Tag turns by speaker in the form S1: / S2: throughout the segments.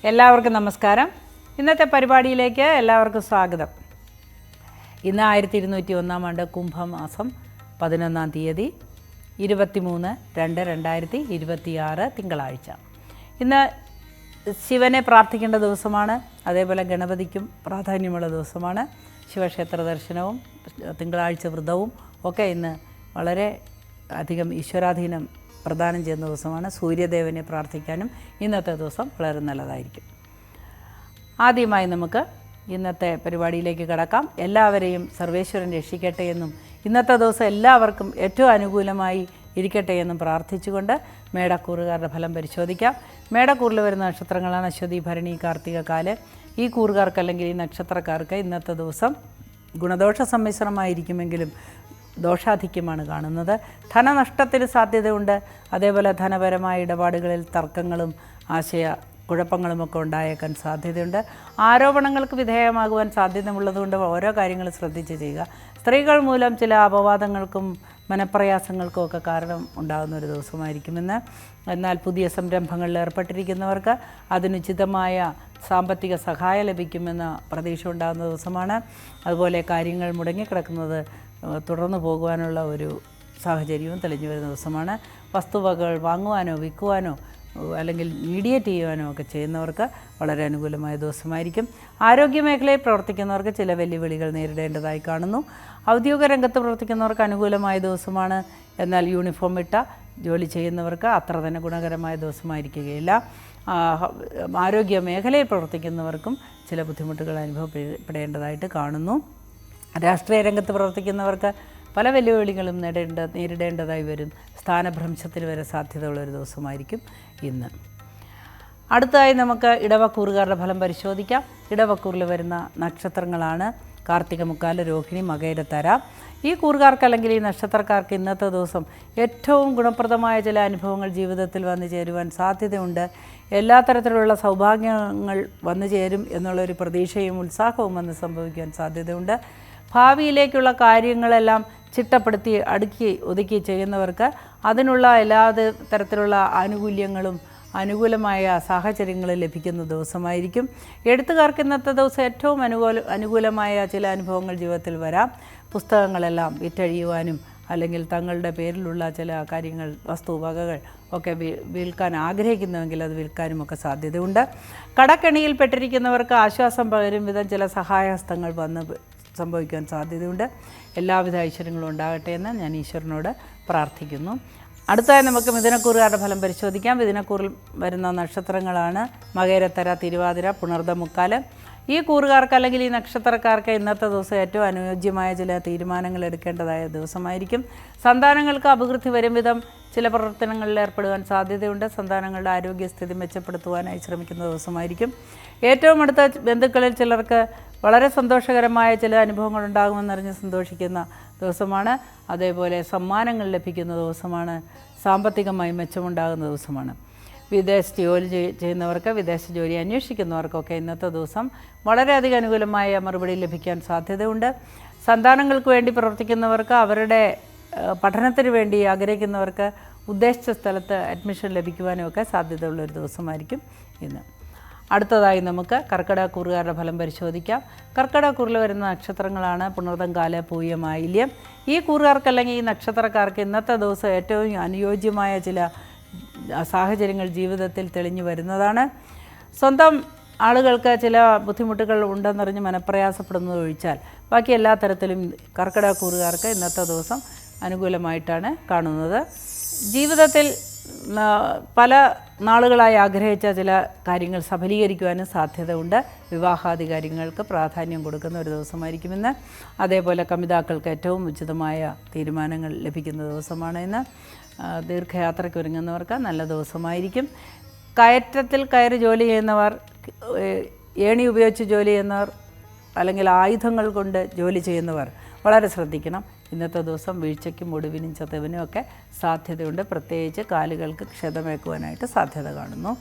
S1: എല്ലാവർക്കും നമസ്കാരം. ഇന്നത്തെ പരിപാടിയിലേക്ക് എല്ലാവർക്കും സ്വാഗതം. ഇന്ന് 1201 ആണ്ട് കുംഭമാസം 11 തീയതി 23/2/2026 തിങ്കളാഴ്ച. ഇന്ന് ശിവനെ പ്രാർത്ഥിക്കേണ്ട ദിവസമാണ്. അതേപോലെ ഗണപതിക്കും പ്രാധാന്യമുള്ള ദിവസമാണ്. ശിവക്ഷേത്ര ദർശനവും തിങ്കളാഴ്ച വ്രതവും ഒക്കെ ഇന്ന് വളരെ അധികം ഈശ്വരാധീനം പ്രദാനം ചെയ്യുന്ന ദിവസമാണ്. സൂര്യദേവനെ പ്രാർത്ഥിക്കാനും ഇന്നത്തെ ദിവസം വളരെ നല്ലതായിരിക്കും. ആദ്യമായി നമുക്ക് ഇന്നത്തെ പരിപാടിയിലേക്ക് കടക്കാം. എല്ലാവരെയും സർവേശ്വരൻ രക്ഷിക്കട്ടെ എന്നും ഇന്നത്തെ ദിവസം എല്ലാവർക്കും ഏറ്റവും അനുകൂലമായി ഇരിക്കട്ടെ എന്നും പ്രാർത്ഥിച്ചുകൊണ്ട് മേടക്കൂറുകാരുടെ ഫലം പരിശോധിക്കാം. മേടക്കൂറിൽ വരുന്ന നക്ഷത്രങ്ങളാണ് അശ്വതി, ഭരണി, കാർത്തിക, കാല്. ഈ കൂറുകാർക്ക് അല്ലെങ്കിൽ ഈ നക്ഷത്രക്കാർക്ക് ഇന്നത്തെ ദിവസം ഗുണദോഷ സമ്മിശ്രമായിരിക്കുമെങ്കിലും ദോഷാധിക്യമാണ് കാണുന്നത്. ധനനഷ്ടത്തിന് സാധ്യതയുണ്ട്. അതേപോലെ ധനപരമായ ഇടപാടുകളിൽ തർക്കങ്ങളും ആശയ കുഴപ്പങ്ങളുമൊക്കെ ഉണ്ടായേക്കാൻ സാധ്യതയുണ്ട്. ആരോപണങ്ങൾക്ക് വിധേയമാകുവാൻ സാധ്യതയുള്ളതുകൊണ്ട് ഓരോ കാര്യങ്ങളും ശ്രദ്ധിച്ച് ചെയ്യുക. സ്ത്രീകൾ മൂലം ചില അപവാദങ്ങൾക്കും മനപ്രയാസങ്ങൾക്കും ഒക്കെ കാരണം ഉണ്ടാകുന്ന ഒരു ദിവസമായിരിക്കുമെന്ന്. എന്നാൽ പുതിയ സംരംഭങ്ങളിൽ ഏർപ്പെട്ടിരിക്കുന്നവർക്ക് അതിനുചിതമായ സാമ്പത്തിക സഹായം ലഭിക്കുമെന്ന പ്രതീക്ഷ ഉണ്ടാകുന്ന ദിവസമാണ്. അതുപോലെ കാര്യങ്ങൾ മുടങ്ങിക്കിടക്കുന്നത് തുടർന്നു പോകുവാനുള്ള ഒരു സാഹചര്യവും തെളിഞ്ഞു വരുന്ന ദിവസമാണ്. വസ്തുവകകൾ വാങ്ങുവാനോ വിൽക്കുവാനോ അല്ലെങ്കിൽ മീഡിയേറ്റ് ചെയ്യുവാനോ ഒക്കെ ചെയ്യുന്നവർക്ക് വളരെ അനുകൂലമായ ദിവസമായിരിക്കും. ആരോഗ്യമേഖലയിൽ പ്രവർത്തിക്കുന്നവർക്ക് ചില വെല്ലുവിളികൾ നേരിടേണ്ടതായി കാണുന്നു. ഔദ്യോഗിക രംഗത്ത് പ്രവർത്തിക്കുന്നവർക്ക് അനുകൂലമായ ദിവസമാണ്. എന്നാൽ യൂണിഫോം ഇട്ട ജോലി ചെയ്യുന്നവർക്ക് അത്ര തന്നെ ഗുണകരമായ ദിവസമായിരിക്കുകയില്ല. ആരോഗ്യ മേഖലയിൽ പ്രവർത്തിക്കുന്നവർക്കും ചില ബുദ്ധിമുട്ടുകൾ അനുഭവപ്പെടേണ്ടതായിട്ട് കാണുന്നു. രാഷ്ട്രീയ രംഗത്ത് പ്രവർത്തിക്കുന്നവർക്ക് പല വെല്ലുവിളികളും നേരിടേണ്ടതായി വരും. സ്ഥാനഭ്രംശത്തിന് വരെ സാധ്യതയുള്ളൊരു ദിവസമായിരിക്കും ഇന്ന്. അടുത്തതായി നമുക്ക് ഇടവക്കൂറുകാരുടെ ഫലം പരിശോധിക്കാം. ഇടവക്കൂറിൽ വരുന്ന നക്ഷത്രങ്ങളാണ് കാർത്തിക, മുക്കാല്, രോഹിണി, മകയിരത്തര. ഈ കൂറുകാർക്ക് അല്ലെങ്കിൽ ഈ നക്ഷത്രക്കാർക്ക് ഇന്നത്തെ ദിവസം ഏറ്റവും ഗുണപ്രദമായ ചില അനുഭവങ്ങൾ ജീവിതത്തിൽ വന്നു ചേരുവാൻ സാധ്യതയുണ്ട്. എല്ലാ തരത്തിലുള്ള സൗഭാഗ്യങ്ങൾ വന്നു ചേരും എന്നുള്ളൊരു പ്രതീക്ഷയും ഉത്സാഹവും വന്ന് സംഭവിക്കാൻ സാധ്യതയുണ്ട്. ഭാവിയിലേക്കുള്ള കാര്യങ്ങളെല്ലാം ചിട്ടപ്പെടുത്തി അടുക്കി ഒതുക്കി ചെയ്യുന്നവർക്ക് അതിനുള്ള എല്ലാ തരത്തിലുള്ള ആനുകൂല്യങ്ങളും അനുകൂലമായ സാഹചര്യങ്ങളും ലഭിക്കുന്ന ദിവസമായിരിക്കും. എഴുത്തുകാർക്ക് ഇന്നത്തെ ദിവസം ഏറ്റവും അനുകൂലമായ ചില അനുഭവങ്ങൾ ജീവിതത്തിൽ വരാം. പുസ്തകങ്ങളെല്ലാം വിറ്റഴിയുവാനും അല്ലെങ്കിൽ തങ്ങളുടെ പേരിലുള്ള ചില കാര്യങ്ങൾ വസ്തുവകകൾ ഒക്കെ വിൽക്കാൻ ആഗ്രഹിക്കുന്നുവെങ്കിൽ അത് വിൽക്കാനും ഒക്കെ സാധ്യതയുണ്ട്. കടക്കെണിയിൽ പെട്ടിരിക്കുന്നവർക്ക് ആശ്വാസം പകരും വിധം ചില സഹായഹസ്തങ്ങൾ വന്ന് സംഭവിക്കാൻ സാധ്യതയുണ്ട്. എല്ലാവിധ ഐശ്വര്യങ്ങളും ഉണ്ടാകട്ടെ എന്ന് ഞാൻ ഈശ്വരനോട് പ്രാർത്ഥിക്കുന്നു. അടുത്തതായി നമുക്ക് മിഥുനക്കൂറുകാരുടെ ഫലം പരിശോധിക്കാം. മിഥുനക്കൂറിൽ വരുന്ന നക്ഷത്രങ്ങളാണ് മകയിരത്തര, തിരുവാതിര, പുണർദ, മുക്കാല്. ഈ കൂറുകാർക്ക് അല്ലെങ്കിൽ ഈ നക്ഷത്രക്കാർക്ക് ഇന്നത്തെ ദിവസം ഏറ്റവും അനുയോജ്യമായ ചില തീരുമാനങ്ങൾ എടുക്കേണ്ടതായ ദിവസമായിരിക്കും. സന്താനങ്ങൾക്ക് അഭിവൃദ്ധി വരും വിധം ചില പ്രവർത്തനങ്ങളിൽ ഏർപ്പെടുവാൻ സാധ്യതയുണ്ട്. സന്താനങ്ങളുടെ ആരോഗ്യസ്ഥിതി മെച്ചപ്പെടുത്തുവാനായി ശ്രമിക്കുന്ന ദിവസമായിരിക്കും. ഏറ്റവും അടുത്ത ബന്ധുക്കളിൽ ചിലർക്ക് വളരെ സന്തോഷകരമായ ചില അനുഭവങ്ങൾ ഉണ്ടാകുമെന്നറിഞ്ഞ് സന്തോഷിക്കുന്ന ദിവസമാണ്. അതേപോലെ സമ്മാനങ്ങൾ ലഭിക്കുന്ന ദിവസമാണ്. സാമ്പത്തികമായി മെച്ചമുണ്ടാകുന്ന ദിവസമാണ്. വിദേശത്ത് ജോലി ചെയ്യുന്നവർക്ക്, വിദേശ ജോലി അന്വേഷിക്കുന്നവർക്കൊക്കെ ഇന്നത്തെ ദിവസം വളരെയധികം അനുകൂലമായ മറുപടി ലഭിക്കാൻ സാധ്യതയുണ്ട്. സന്താനങ്ങൾക്ക് വേണ്ടി പ്രവർത്തിക്കുന്നവർക്ക്, അവരുടെ പഠനത്തിന് വേണ്ടി ആഗ്രഹിക്കുന്നവർക്ക് ഉദ്ദേശിച്ച സ്ഥലത്ത് അഡ്മിഷൻ ലഭിക്കുവാനുമൊക്കെ സാധ്യതയുള്ളൊരു ദിവസമായിരിക്കും ഇന്ന്. അടുത്തതായി നമുക്ക് കർക്കിടകക്കൂറുകാരുടെ ഫലം പരിശോധിക്കാം. കർക്കിടകക്കൂറിൽ വരുന്ന നക്ഷത്രങ്ങളാണ് പുണർദം, കാല്, പൂയം, ആയില്യം. ഈ കൂറുകാർക്ക് അല്ലെങ്കിൽ ഈ നക്ഷത്രക്കാർക്ക് ഇന്നത്തെ ദിവസം ഏറ്റവും അനുയോജ്യമായ ചില സാഹചര്യങ്ങൾ ജീവിതത്തിൽ തെളിഞ്ഞു വരുന്നതാണ്. സ്വന്തം ആളുകൾക്ക് ചില ബുദ്ധിമുട്ടുകൾ ഉണ്ടെന്നറിഞ്ഞ് മനപ്രയാസപ്പെടുന്നത് ഒഴിച്ചാൽ ബാക്കി എല്ലാ തരത്തിലും കർക്കിടകക്കൂറുകാർക്ക് ഇന്നത്തെ ദിവസം അനുകൂലമായിട്ടാണ് കാണുന്നത്. ജീവിതത്തിൽ പല നാളുകളായി ആഗ്രഹിച്ച ചില കാര്യങ്ങൾ സഫലീകരിക്കുവാനും സാധ്യതയുണ്ട്. വിവാഹാദി കാര്യങ്ങൾക്ക് പ്രാധാന്യം കൊടുക്കുന്ന ഒരു ദിവസമായിരിക്കുമെന്ന്. അതേപോലെ കമിതാക്കൾക്ക് ഏറ്റവും ഉചിതമായ തീരുമാനങ്ങൾ ലഭിക്കുന്ന ദിവസമാണ് ഇന്ന്. ദീർഘയാത്രയ്ക്ക് ഒരുങ്ങുന്നവർക്ക് നല്ല ദിവസമായിരിക്കും. കയറ്റത്തിൽ കയറി ജോലി ചെയ്യുന്നവർ, ഏണി ഉപയോഗിച്ച് ജോലി ചെയ്യുന്നവർ അല്ലെങ്കിൽ ആയുധങ്ങൾ കൊണ്ട് ജോലി ചെയ്യുന്നവർ വളരെ ശ്രദ്ധിക്കണം. ഇന്നത്തെ ദിവസം വീഴ്ചയ്ക്കും ഒടിവിനും ചതവിനും ഒക്കെ സാധ്യതയുണ്ട്. പ്രത്യേകിച്ച് കാലുകൾക്ക് ക്ഷതമേക്കുവാനായിട്ട് സാധ്യത കാണുന്നു.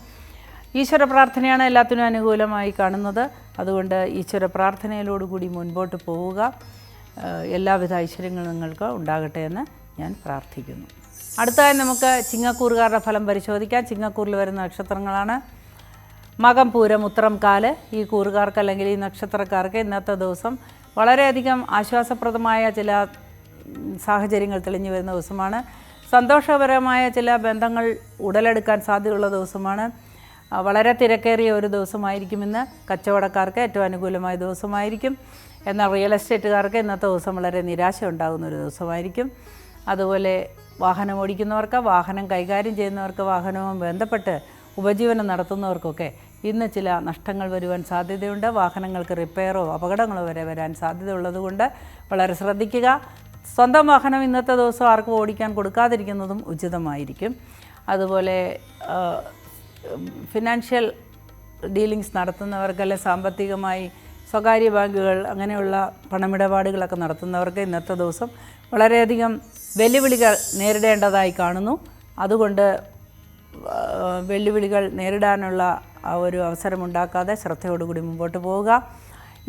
S1: ഈശ്വര പ്രാർത്ഥനയാണ് എല്ലാത്തിനും അനുകൂലമായി കാണുന്നത്. അതുകൊണ്ട് ഈശ്വര പ്രാർത്ഥനയിലോടുകൂടി മുൻപോട്ട് പോവുക. എല്ലാവിധ ഐശ്വര്യങ്ങളും നിങ്ങൾക്ക് ഉണ്ടാകട്ടെ എന്ന് ഞാൻ പ്രാർത്ഥിക്കുന്നു. അടുത്തതായി നമുക്ക് ചിങ്ങക്കൂറുകാരുടെ ഫലം പരിശോധിക്കാം. ചിങ്ങക്കൂറിൽ വരുന്ന നക്ഷത്രങ്ങളാണ് മകം, പൂരം, ഉത്രം, കാല് ഈ കൂറുകാർക്ക് അല്ലെങ്കിൽ ഈ നക്ഷത്രക്കാർക്ക് ഇന്നത്തെ ദിവസം വളരെയധികം ആശ്വാസപ്രദമായ ചില സാഹചര്യങ്ങൾ തെളിഞ്ഞു വരുന്ന ദിവസമാണ്. സന്തോഷപരമായ ചില ബന്ധങ്ങൾ ഉടലെടുക്കാൻ സാധ്യതയുള്ള ദിവസമാണ്. വളരെ തിരക്കേറിയ ഒരു ദിവസമായിരിക്കും ഇന്ന്. കച്ചവടക്കാർക്ക് ഏറ്റവും അനുകൂലമായ ദിവസമായിരിക്കും. എന്നാൽ റിയൽ എസ്റ്റേറ്റുകാർക്ക് ഇന്നത്തെ ദിവസം വളരെ നിരാശ ഉണ്ടാകുന്ന ഒരു ദിവസമായിരിക്കും. അതുപോലെ വാഹനം ഓടിക്കുന്നവർക്ക്, വാഹനം കൈകാര്യം ചെയ്യുന്നവർക്ക്, വാഹനവും ബന്ധപ്പെട്ട് ഉപജീവനം നടത്തുന്നവർക്കൊക്കെ ഇന്ന് ചില നഷ്ടങ്ങൾ വരുവാൻ സാധ്യതയുണ്ട്. വാഹനങ്ങൾക്ക് റിപ്പയറോ അപകടങ്ങളോ വരെ വരാൻ സാധ്യതയുള്ളതുകൊണ്ട് വളരെ ശ്രദ്ധിക്കുക. സ്വന്തം വാഹനം ഇന്നത്തെ ദിവസം ആർക്കും ഓടിക്കാൻ കൊടുക്കാതിരിക്കുന്നതും ഉചിതമായിരിക്കും. അതുപോലെ ഫിനാൻഷ്യൽ ഡീലിങ്സ് നടത്തുന്നവർക്ക്, അല്ലെ സാമ്പത്തികമായി സ്വകാര്യ ബാങ്കുകൾ അങ്ങനെയുള്ള പണമിടപാടുകളൊക്കെ നടത്തുന്നവർക്ക് ഇന്നത്തെ ദിവസം വളരെയധികം വെല്ലുവിളികൾ നേരിടേണ്ടതായി കാണുന്നു. അതുകൊണ്ട് വെല്ലുവിളികൾ നേരിടാനുള്ള ആ ഒരു അവസരമുണ്ടാക്കാതെ ശ്രദ്ധയോടുകൂടി മുമ്പോട്ട് പോവുക.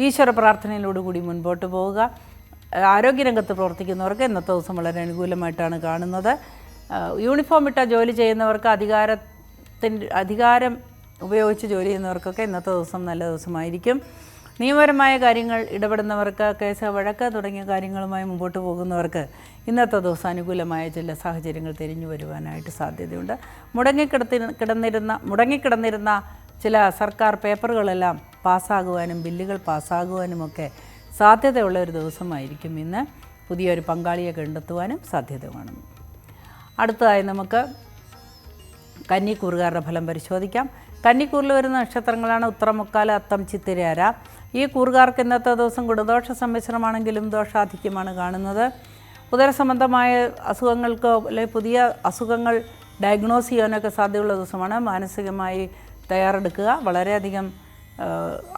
S1: ഈശ്വര പ്രാർത്ഥനയിലോടുകൂടി മുൻപോട്ട് പോവുക. ആരോഗ്യരംഗത്ത് പ്രവർത്തിക്കുന്നവർക്ക് ഇന്നത്തെ ദിവസം വളരെ അനുകൂലമായിട്ടാണ് കാണുന്നത്. യൂണിഫോം ഇട്ട ജോലി ചെയ്യുന്നവർക്ക്, അധികാരം ഉപയോഗിച്ച് ജോലി ചെയ്യുന്നവർക്കൊക്കെ ഇന്നത്തെ ദിവസം നല്ല ദിവസമായിരിക്കും. നിയമപരമായ കാര്യങ്ങൾ ഇടപെടുന്നവർക്ക്, കേസ്, വഴക്ക് തുടങ്ങിയ കാര്യങ്ങളുമായി മുമ്പോട്ട് പോകുന്നവർക്ക് ഇന്നത്തെ ദിവസം അനുകൂലമായ ചില സാഹചര്യങ്ങൾ തിരിഞ്ഞു വരുവാനായിട്ട് സാധ്യതയുണ്ട്. മുടങ്ങിക്കിടന്നിരുന്ന ചില സർക്കാർ പേപ്പറുകളെല്ലാം പാസ്സാകുവാനും ബില്ലുകൾ പാസ്സാകുവാനുമൊക്കെ സാധ്യതയുള്ള ഒരു ദിവസമായിരിക്കും ഇന്ന്. പുതിയൊരു പങ്കാളിയെ കണ്ടെത്തുവാനും സാധ്യത കാണുന്നു. അടുത്തതായി നമുക്ക് കന്നിക്കൂറുകാരുടെ ഫലം പരിശോധിക്കാം. കന്നിക്കൂറിൽ വരുന്ന നക്ഷത്രങ്ങളാണ് ഉത്രം, മുക്കാല, അത്തം, ചിത്തിരയര. ഈ കൂറുകാർക്ക് ഇന്നത്തെ ദിവസം ഗുണദോഷ സമ്മിശ്രമാണെങ്കിലും ദോഷാധിക്യമാണ് കാണുന്നത്. ഉദരസംബന്ധമായ അസുഖങ്ങൾക്ക് അല്ലെങ്കിൽ പുതിയ അസുഖങ്ങൾ ഡയഗ്നോസ് ചെയ്യാനൊക്കെ സാധ്യതയുള്ള ദിവസമാണ്. മാനസികമായി തയ്യാറെടുക്കുക. വളരെയധികം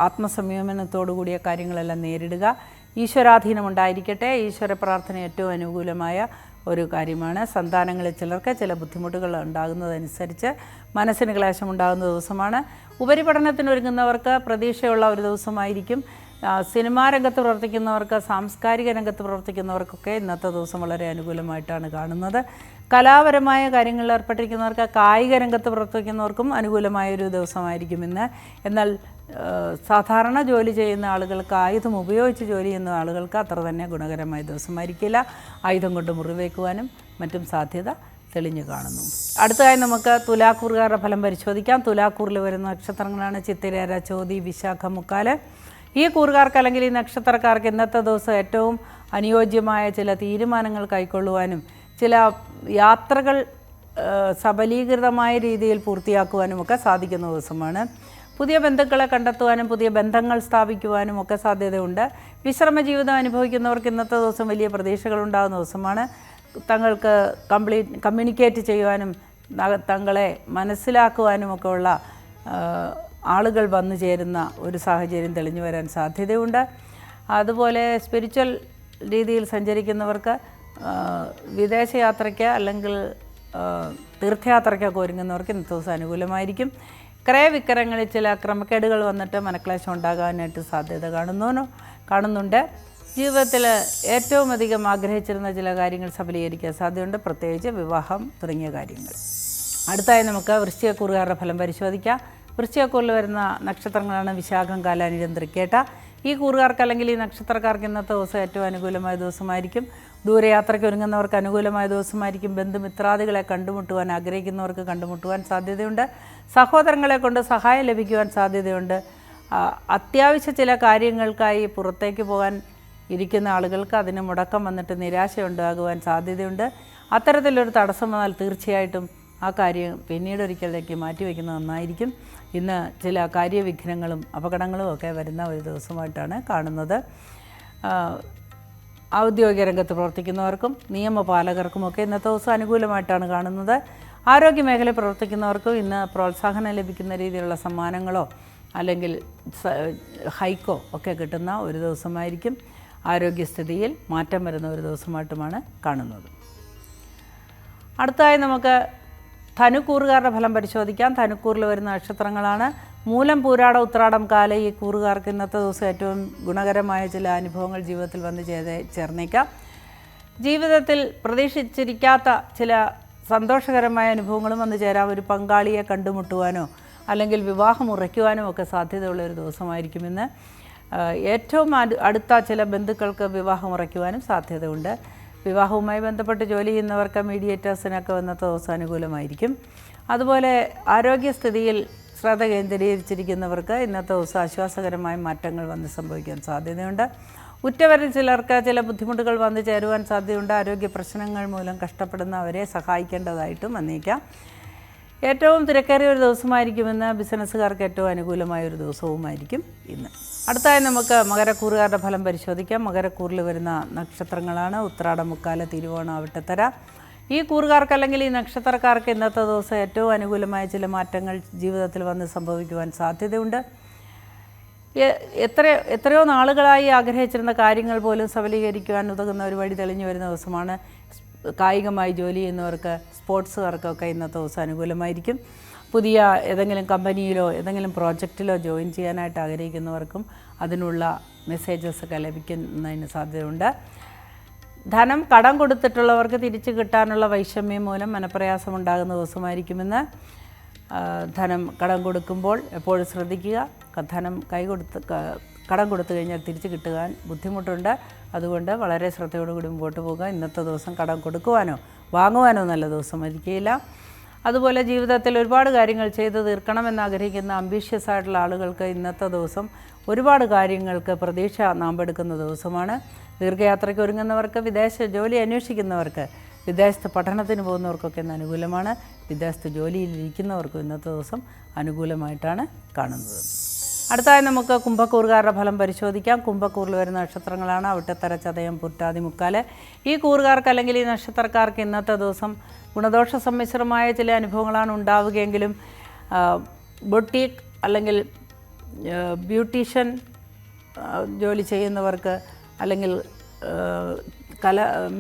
S1: ആത്മസംയമനത്തോടു കൂടിയ കാര്യങ്ങളെല്ലാം നേരിടുക. ഈശ്വരാധീനം ഉണ്ടായിരിക്കട്ടെ. ഈശ്വര പ്രാർത്ഥന ഏറ്റവും അനുകൂലമായ ഒരു കാര്യമാണ്. സന്താനങ്ങളിൽ ചിലർക്ക് ചില ബുദ്ധിമുട്ടുകൾ ഉണ്ടാകുന്നതനുസരിച്ച് മനസ്സിന് ക്ലേശമുണ്ടാകുന്ന ദിവസമാണ്. ഉപരിപഠനത്തിനൊരുങ്ങുന്നവർക്ക് പ്രതീക്ഷയുള്ള ഒരു ദിവസമായിരിക്കും. സിനിമാ രംഗത്ത് പ്രവർത്തിക്കുന്നവർക്ക്, സാംസ്കാരിക രംഗത്ത് പ്രവർത്തിക്കുന്നവർക്കൊക്കെ ഇന്നത്തെ ദിവസം വളരെ അനുകൂലമായിട്ടാണ് കാണുന്നത്. കലാപരമായ കാര്യങ്ങളിൽ ഏർപ്പെട്ടിരിക്കുന്നവർക്ക്, കായിക രംഗത്ത് പ്രവർത്തിക്കുന്നവർക്കും അനുകൂലമായൊരു ദിവസമായിരിക്കും ഇന്ന്. എന്നാൽ സാധാരണ ജോലി ചെയ്യുന്ന ആളുകൾക്ക്, ആയുധം ഉപയോഗിച്ച് ജോലി ചെയ്യുന്ന ആളുകൾക്ക് അത്ര തന്നെ ഗുണകരമായ ദിവസമായിരിക്കില്ല. ആയുധം കൊണ്ട് മുറിവേക്കുവാനും മറ്റും സാധ്യത തെളിഞ്ഞു കാണുന്നു. അടുത്തതായി നമുക്ക് തുലാക്കൂറുകാരുടെ ഫലം പരിശോധിക്കാം. തുലാക്കൂറിൽ വരുന്ന നക്ഷത്രങ്ങളാണ് ചിത്തിരേര, ചോതി, വിശാഖ, മുക്കാല്. ഈ കൂറുകാർക്ക് അല്ലെങ്കിൽ ഈ നക്ഷത്രക്കാർക്ക് ഇന്നത്തെ ദിവസം ഏറ്റവും അനുയോജ്യമായ ചില തീരുമാനങ്ങൾ കൈക്കൊള്ളുവാനും ചില യാത്രകൾ സബലീകൃതമായ രീതിയിൽ പൂർത്തിയാക്കുവാനും ഒക്കെ സാധിക്കുന്ന ദിവസമാണ്. പുതിയ ബന്ധുക്കളെ കണ്ടെത്തുവാനും പുതിയ ബന്ധങ്ങൾ സ്ഥാപിക്കുവാനും ഒക്കെ സാധ്യതയുണ്ട്. വിശ്രമ ജീവിതം അനുഭവിക്കുന്നവർക്ക് ഇന്നത്തെ ദിവസം വലിയ പ്രതീക്ഷകളുണ്ടാകുന്ന ദിവസമാണ്. തങ്ങൾക്ക് കമ്മ്യൂണിക്കേറ്റ് ചെയ്യുവാനും തങ്ങളെ മനസ്സിലാക്കുവാനുമൊക്കെ ഉള്ള ആളുകൾ വന്നു ചേരുന്ന ഒരു സാഹചര്യം തെളിഞ്ഞു വരാൻ സാധ്യതയുണ്ട്. അതുപോലെ സ്പിരിച്വൽ രീതിയിൽ സഞ്ചരിക്കുന്നവർക്ക് വിദേശയാത്രയ്ക്ക് അല്ലെങ്കിൽ തീർത്ഥയാത്രയ്ക്കൊക്കെ ഒരുങ്ങുന്നവർക്ക് ഇന്നത്തെ ദിവസം അനുകൂലമായിരിക്കും. ക്രയവിക്രയങ്ങളിൽ ചില ക്രമക്കേടുകൾ വന്നിട്ട് മനക്ലേശം ഉണ്ടാകാനായിട്ട് സാധ്യത കാണുന്നുണ്ട്. ജീവിതത്തിൽ ഏറ്റവും അധികം ആഗ്രഹിച്ചിരുന്ന ചില കാര്യങ്ങൾ സഫലീകരിക്കാൻ സാധ്യതയുണ്ട്, പ്രത്യേകിച്ച് വിവാഹം തുടങ്ങിയ കാര്യങ്ങൾ. അടുത്തായി നമുക്ക് വൃശ്ചികക്കൂറുകാരുടെ ഫലം പരിശോധിക്കാം. വൃശ്ചികക്കൂറിൽ വരുന്ന നക്ഷത്രങ്ങളാണ് വിശാഖം, കാലാനിരം, തൃക്കേട്ട. ഈ കൂറുകാർക്ക് അല്ലെങ്കിൽ ഈ നക്ഷത്രക്കാർക്ക് ഇന്നത്തെ ദിവസം ഏറ്റവും അനുകൂലമായ ദിവസമായിരിക്കും. ദൂരയാത്രയ്ക്ക് ഒരുങ്ങുന്നവർക്ക് അനുകൂലമായ ദിവസമായിരിക്കും. ബന്ധുമിത്രാദികളെ കണ്ടുമുട്ടുവാൻ ആഗ്രഹിക്കുന്നവർക്ക് കണ്ടുമുട്ടുവാൻ സാധ്യതയുണ്ട്. സഹോദരങ്ങളെ കൊണ്ട് സഹായം ലഭിക്കുവാൻ സാധ്യതയുണ്ട്. അത്യാവശ്യ ചില കാര്യങ്ങൾക്കായി പുറത്തേക്ക് പോകാൻ ഇരിക്കുന്ന ആളുകൾക്ക് അതിന് മുടക്കം വന്നിട്ട് നിരാശയുണ്ടാകുവാൻ സാധ്യതയുണ്ട്. അത്തരത്തിലൊരു തടസ്സം വന്നാൽ തീർച്ചയായിട്ടും ആ കാര്യം പിന്നീട് ഒരിക്കലേക്ക് മാറ്റിവെക്കുന്നത് നന്നായിരിക്കും. ഇന്ന് ചില കാര്യവിഘ്നങ്ങളും അപകടങ്ങളും ഒക്കെ വരുന്ന ഒരു ദിവസമായിട്ടാണ് കാണുന്നത്. ഔദ്യോഗിക രംഗത്ത് പ്രവർത്തിക്കുന്നവർക്കും നിയമപാലകർക്കുമൊക്കെ ഇന്നത്തെ ദിവസം അനുകൂലമായിട്ടാണ് കാണുന്നത്. ആരോഗ്യമേഖലയിൽ പ്രവർത്തിക്കുന്നവർക്കും ഇന്ന് പ്രോത്സാഹനം ലഭിക്കുന്ന രീതിയിലുള്ള സമ്മാനങ്ങളോ അല്ലെങ്കിൽ ഹൈക്കോ ഒക്കെ കിട്ടുന്ന ഒരു ദിവസമായിരിക്കും. ആരോഗ്യസ്ഥിതിയിൽ മാറ്റം വരുന്ന ഒരു ദിവസമായിട്ടുമാണ് കാണുന്നത്. അടുത്തതായി നമുക്ക് ധനുക്കൂറുകാരുടെ ഫലം പരിശോധിക്കാം. ധനുക്കൂറിൽ വരുന്ന നക്ഷത്രങ്ങളാണ് മൂലം, പൂരാടം, ഉത്രാടം, കാല. ഈ കൂറുകാർക്ക് ഇന്നത്തെ ദിവസം ഏറ്റവും ഗുണകരമായ ചില അനുഭവങ്ങൾ ജീവിതത്തിൽ വന്ന് ചേർന്നേക്കാം. ജീവിതത്തിൽ പ്രതീക്ഷിച്ചിരിക്കാത്ത ചില സന്തോഷകരമായ അനുഭവങ്ങളും വന്നു ചേരാം. ഒരു പങ്കാളിയെ കണ്ടുമുട്ടുവാനോ അല്ലെങ്കിൽ വിവാഹം ഉറയ്ക്കുവാനും ഒക്കെ സാധ്യതയുള്ള ഒരു ദിവസമായിരിക്കും ഇന്ന്. ഏറ്റവും അടുത്ത ചില ബന്ധുക്കൾക്ക് വിവാഹം ഉറയ്ക്കുവാനും സാധ്യതയുണ്ട്. വിവാഹവുമായി ബന്ധപ്പെട്ട് ജോലി ചെയ്യുന്നവർക്ക് മീഡിയേറ്റേഴ്സിനൊക്കെ ഇന്നത്തെ ദിവസം അനുകൂലമായിരിക്കും. അതുപോലെ ആരോഗ്യസ്ഥിതിയിൽ ശ്രദ്ധ കേന്ദ്രീകരിച്ചിരിക്കുന്നവർക്ക് ഇന്നത്തെ ദിവസം ആശ്വാസകരമായ മാറ്റങ്ങൾ വന്ന് സംഭവിക്കാൻ സാധ്യതയുണ്ട്. ഉറ്റവരിൽ ചിലർക്ക് ചില ബുദ്ധിമുട്ടുകൾ വന്നു ചേരുവാൻ സാധ്യതയുണ്ട്. ആരോഗ്യ പ്രശ്നങ്ങൾ മൂലം കഷ്ടപ്പെടുന്നവരെ സഹായിക്കേണ്ടതായിട്ടും വന്നേക്കാം. ഏറ്റവും തിരക്കേറിയ ഒരു ദിവസമായിരിക്കുമെന്ന് ബിസിനസ്സുകാർക്ക് ഏറ്റവും അനുകൂലമായ ഒരു ദിവസവുമായിരിക്കും ഇന്ന്. അടുത്തായി നമുക്ക് മകരക്കൂറുകാരുടെ ഫലം പരിശോധിക്കാം. മകരക്കൂറിൽ വരുന്ന നക്ഷത്രങ്ങളാണ് ഉത്രാടം, മുക്കാല, തിരുവോണം, അവിട്ടത്തര. ഈ കൂറുകാർക്ക് അല്ലെങ്കിൽ ഈ നക്ഷത്രക്കാർക്ക് ഇന്നത്തെ ദിവസം ഏറ്റവും അനുകൂലമായ ചില മാറ്റങ്ങൾ ജീവിതത്തിൽ വന്ന് സംഭവിക്കുവാൻ സാധ്യതയുണ്ട്. എത്രയോ നാളുകളായി ആഗ്രഹിച്ചിരുന്ന കാര്യങ്ങൾ പോലും സഫലീകരിക്കുവാൻ ഉതകുന്ന ഒരു വഴി തെളിഞ്ഞു വരുന്ന ദിവസമാണ്. കായികമായി ജോലി ചെയ്യുന്നവർക്ക്, സ്പോർട്സുകാർക്കൊക്കെ ഇന്നത്തെ ദിവസം അനുകൂലമായിരിക്കും. പുതിയ ഏതെങ്കിലും കമ്പനിയിലോ ഏതെങ്കിലും പ്രോജക്റ്റിലോ ജോയിൻ ചെയ്യാനായിട്ട് ആഗ്രഹിക്കുന്നവർക്കും അതിനുള്ള മെസ്സേജസ് ഒക്കെ ലഭിക്കുന്നതിന് സാധ്യതയുണ്ട്. ധനം കടം കൊടുത്തിട്ടുള്ളവർക്ക് തിരിച്ചു കിട്ടാനുള്ള വൈഷമ്യം മൂലം മനപ്രയാസം ഉണ്ടാകുന്ന ദിവസമായിരിക്കുമെന്ന്. ധനം കടം കൊടുക്കുമ്പോൾ എപ്പോഴും ശ്രദ്ധിക്കുക. ധനം കടം കൊടുത്തു കഴിഞ്ഞാൽ തിരിച്ചു കിട്ടുവാൻ ബുദ്ധിമുട്ടുണ്ട്. അതുകൊണ്ട് വളരെ ശ്രദ്ധയോടുകൂടി മുമ്പോട്ട് പോകുക. ഇന്നത്തെ ദിവസം കടം കൊടുക്കുവാനോ വാങ്ങുവാനോ നല്ല ദിവസമായിരിക്കില്ല. അതുപോലെ ജീവിതത്തിൽ ഒരുപാട് കാര്യങ്ങൾ ചെയ്തു തീർക്കണമെന്ന് ആഗ്രഹിക്കുന്ന അംബീഷ്യസ് ആയിട്ടുള്ള ആളുകൾക്ക് ഇന്നത്തെ ദിവസം ഒരുപാട് കാര്യങ്ങൾക്ക് പ്രതീക്ഷ നാമ്പെടുക്കുന്ന ദിവസമാണ്. ദീർഘയാത്രയ്ക്ക് ഒരുങ്ങുന്നവർക്ക്, വിദേശ ജോലി അന്വേഷിക്കുന്നവർക്ക്, വിദേശത്ത് പഠനത്തിന് പോകുന്നവർക്കൊക്കെ ഇന്ന് അനുകൂലമാണ്. വിദേശത്ത് ജോലിയിലിരിക്കുന്നവർക്കും ഇന്നത്തെ ദിവസം അനുകൂലമായിട്ടാണ് കാണുന്നത്. അടുത്തായി നമുക്ക് കുംഭക്കൂറുകാരുടെ ഫലം പരിശോധിക്കാം. കുംഭക്കൂറിൽ വരുന്ന നക്ഷത്രങ്ങളാണ് അവിട്ടത്തര, ചതയം, പുറ്റാതി, മുക്കാല്. ഈ കൂറുകാർക്ക് അല്ലെങ്കിൽ ഈ നക്ഷത്രക്കാർക്ക് ഇന്നത്തെ ദിവസം ഗുണദോഷ സമ്മിശ്രമായ ചില അനുഭവങ്ങളാണ് ഉണ്ടാവുകയെങ്കിലും ബൊട്ടീക്ക് അല്ലെങ്കിൽ ബ്യൂട്ടീഷ്യൻ ജോലി ചെയ്യുന്നവർക്ക്, അല്ലെങ്കിൽ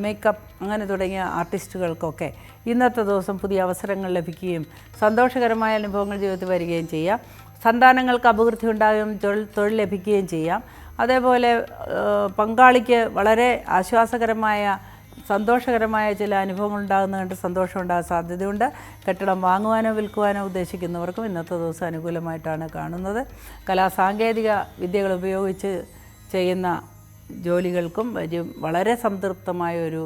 S1: മേക്കപ്പ് അങ്ങനെ തുടങ്ങിയ ആർട്ടിസ്റ്റുകൾക്കൊക്കെ ഇന്നത്തെ ദിവസം പുതിയ അവസരങ്ങൾ ലഭിക്കുകയും സന്തോഷകരമായ അനുഭവങ്ങൾ ജീവിതത്തിൽ വരികയും ചെയ്യാം. സന്താനങ്ങൾക്ക് അഭിവൃദ്ധി ഉണ്ടാകുകയും തൊഴിൽ ലഭിക്കുകയും ചെയ്യാം. അതേപോലെ പങ്കാളിക്ക് വളരെ ആശ്വാസകരമായ സന്തോഷകരമായ ചില അനുഭവങ്ങൾ ഉണ്ടാകുന്നതുകൊണ്ട് സന്തോഷം ഉണ്ടാകാൻ സാധ്യതയുണ്ട്. കെട്ടിടം വാങ്ങുവാനോ വിൽക്കുവാനോ ഉദ്ദേശിക്കുന്നവർക്കും ഇന്നത്തെ ദിവസം അനുകൂലമായിട്ടാണ് കാണുന്നത്. സാങ്കേതിക വിദ്യകൾ ഉപയോഗിച്ച് ചെയ്യുന്ന ജോലികൾക്കും വളരെ സംതൃപ്തമായൊരു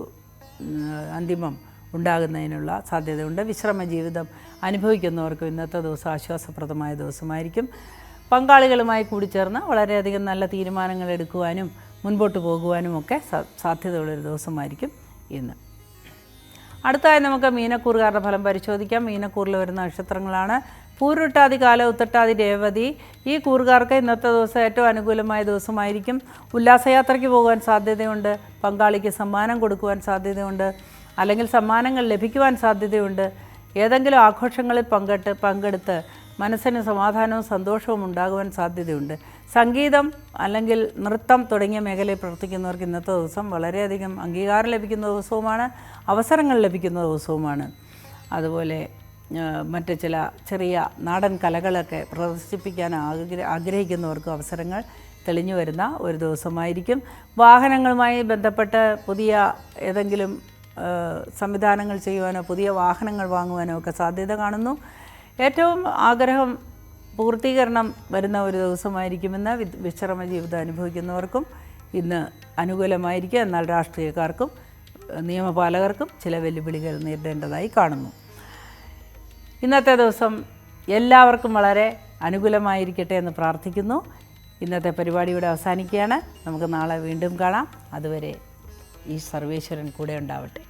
S1: അന്തിമം ഉണ്ടാകുന്നതിനുള്ള സാധ്യതയുണ്ട്. വിശ്രമ ജീവിതം അനുഭവിക്കുന്നവർക്കും ഇന്നത്തെ ദിവസം ആശ്വാസപ്രദമായ ദിവസമായിരിക്കും. പങ്കാളികളുമായി കൂടിച്ചേർന്ന് വളരെയധികം നല്ല തീരുമാനങ്ങൾ എടുക്കുവാനും മുൻപോട്ട് പോകുവാനും ഒക്കെ സാധ്യതയുള്ളൊരു ദിവസമായിരിക്കും ഇന്ന്. അടുത്തായി നമുക്ക് മീനക്കൂറുകാരുടെ ഫലം പരിശോധിക്കാം. മീനക്കൂറിൽ വരുന്ന നക്ഷത്രങ്ങളാണ് പൂരുട്ടാതി, കാല, ഉത്തട്ടാതി, രേവതി. ഈ കൂറുകാർക്ക് ഇന്നത്തെ ദിവസം ഏറ്റവും അനുകൂലമായ ദിവസമായിരിക്കും. ഉല്ലാസയാത്രയ്ക്ക് പോകാൻ സാധ്യതയുണ്ട്. പങ്കാളിക്ക് സമ്മാനം കൊടുക്കുവാൻ സാധ്യതയുണ്ട്, അല്ലെങ്കിൽ സമ്മാനങ്ങൾ ലഭിക്കുവാൻ സാധ്യതയുണ്ട്. ഏതെങ്കിലും ആഘോഷങ്ങളിൽ പങ്കെടുത്ത് മനസ്സിന് സമാധാനവും സന്തോഷവും ഉണ്ടാകുവാൻ സാധ്യതയുണ്ട്. സംഗീതം അല്ലെങ്കിൽ നൃത്തം തുടങ്ങിയ മേഖലയിൽ പ്രവർത്തിക്കുന്നവർക്ക് ഇന്നത്തെ ദിവസം വളരെയധികം അംഗീകാരം ലഭിക്കുന്ന ദിവസവുമാണ്, അവസരങ്ങൾ ലഭിക്കുന്ന ദിവസവുമാണ്. അതുപോലെ മറ്റ് ചില ചെറിയ നാടൻ കലകളൊക്കെ പ്രദർശിപ്പിക്കാൻ ആഗ്രഹിക്കുന്നവർക്ക് അവസരങ്ങൾ തെളിഞ്ഞു വരുന്ന ഒരു ദിവസമായിരിക്കും. വാഹനങ്ങളുമായി ബന്ധപ്പെട്ട് പുതിയ ഏതെങ്കിലും സംവിധാനങ്ങൾ ചെയ്യുവാനോ പുതിയ വാഹനങ്ങൾ വാങ്ങുവാനോ ഒക്കെ സാധ്യത കാണുന്നു. ഏറ്റവും ആഗ്രഹം പൂർത്തീകരണം വരുന്ന ഒരു ദിവസമായിരിക്കുമെന്ന് വിശ്രമ ജീവിതം അനുഭവിക്കുന്നവർക്കും ഇന്ന് അനുകൂലമായിരിക്കും. എന്നാൽ രാഷ്ട്രീയക്കാർക്കും നിയമപാലകർക്കും ചില വെല്ലുവിളികൾ നേരിടേണ്ടതായി കാണുന്നു. ഇന്നത്തെ ദിവസം എല്ലാവർക്കും വളരെ അനുകൂലമായിരിക്കട്ടെ എന്ന് പ്രാർത്ഥിക്കുന്നു. ഇന്നത്തെ പരിപാടി ഇവിടെ അവസാനിക്കുകയാണ്. നമുക്ക് നാളെ വീണ്ടും കാണാം. അതുവരെ ഈ സർവേശ്വരൻ കൂടെ ഉണ്ടാവട്ടെ.